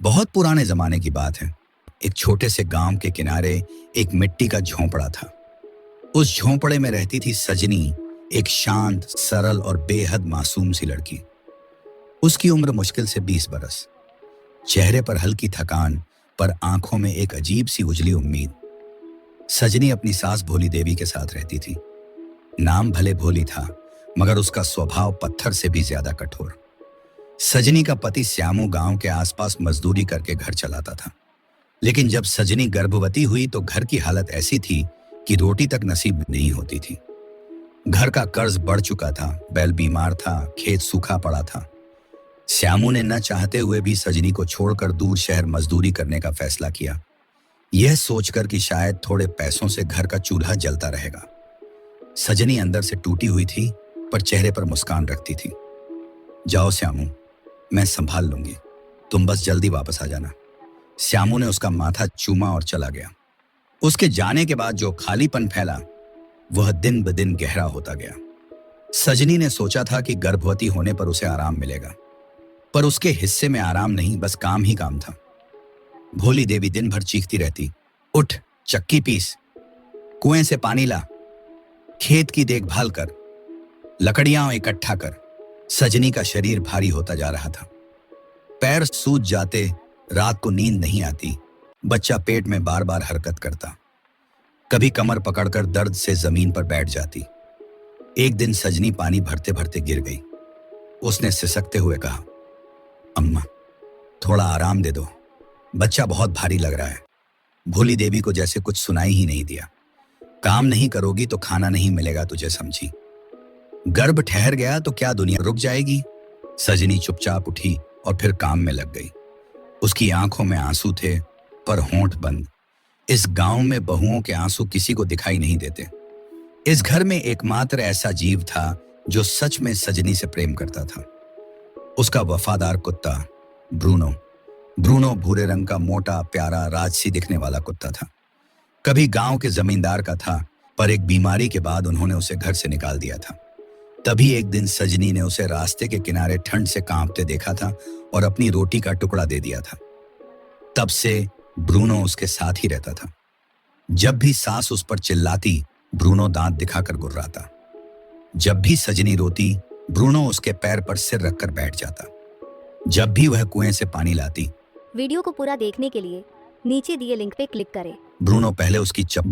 बहुत पुराने जमाने की बात है। एक छोटे से गांव के किनारे एक मिट्टी का झोंपड़ा था। उस झोंपड़े में रहती थी सजनी, एक शांत, सरल और बेहद मासूम सी लड़की। उसकी उम्र मुश्किल से 20 बरस। चेहरे पर हल्की थकान, पर आंखों में एक अजीब सी उजली उम्मीद। सजनी अपनी सास भोली देवी के साथ रहती थी। नाम भले भोली था, मगर उसका स्वभाव पत्थर से भी ज्यादा कठोर। सजनी का पति श्यामू गांव के आसपास मजदूरी करके घर चलाता था। लेकिन जब सजनी गर्भवती हुई तो घर की हालत ऐसी थी कि रोटी तक नसीब नहीं होती थी। घर का कर्ज बढ़ चुका था, बैल बीमार था, खेत सूखा पड़ा था। श्यामू ने न चाहते हुए भी सजनी को छोड़कर दूर शहर मजदूरी करने का फैसला किया, यह सोचकर कि शायद थोड़े पैसों से घर का चूल्हा जलता रहेगा। सजनी अंदर से टूटी हुई थी, पर चेहरे पर मुस्कान रखती थी। जाओ श्यामू, मैं संभाल लूंगी, तुम बस जल्दी वापस आ जाना। श्यामू ने उसका माथा चूमा और चला गया। उसके जाने के बाद जो खालीपन फैला, वह दिन ब दिन गहरा होता गया। सजनी ने सोचा था कि गर्भवती होने पर उसे आराम मिलेगा, पर उसके हिस्से में आराम नहीं, बस काम ही काम था। भोली देवी दिन भर चीखती रहती, उठ, चक्की पीस, कुएं से पानी ला, खेत की देखभाल कर, लकड़ियां इकट्ठा कर। सजनी का शरीर भारी होता जा रहा था। पैर सूज जाते, रात को नींद नहीं आती, बच्चा पेट में बार बार हरकत करता। कभी कमर पकड़कर दर्द से जमीन पर बैठ जाती। एक दिन सजनी पानी भरते भरते गिर गई। उसने सिसकते हुए कहा, अम्मा, थोड़ा आराम दे दो, बच्चा बहुत भारी लग रहा है। भोली देवी को जैसे कुछ सुनाई ही नहीं दिया। काम नहीं करोगी तो खाना नहीं मिलेगा तुझे, समझी? गर्भ ठहर गया तो क्या दुनिया रुक जाएगी? सजनी चुपचाप उठी और फिर काम में लग गई। उसकी आंखों में आंसू थे, पर होंठ बंद। इस गांव में बहुओं के आंसू किसी को दिखाई नहीं देते। इस घर में एकमात्र ऐसा जीव था जो सच में सजनी से प्रेम करता था। उसका वफादार कुत्ता ब्रूनो। ब्रूनो भूरे रंग का, मोटा, प्यारा, राजसी दिखने वाला कुत्ता था। कभी गांव के जमींदार का था, पर एक बीमारी के बाद उन्होंने उसे घर से निकाल दिया था। तभी एक दिन सजनी ने उसे रास्ते के किनारे ठंड से कांपते देखा था और अपनी रोटी का टुकड़ा दे दिया था। तब से ब्रूनो उसके साथ ही रहता था। जब भी सास उस पर चिल्लाती, ब्रूनो दांत दिखाकर गुर्राता। जब भी सजनी रोती, ब्रूनो उसके पैर पर सिर रखकर बैठ जाता। जब भी वह कुएं से पानी लाती, वीडियो को पूरा देखने के लिए नीचे दिए लिंक पे क्लिक करें। ब्रूनो पहले उसकी चप्पल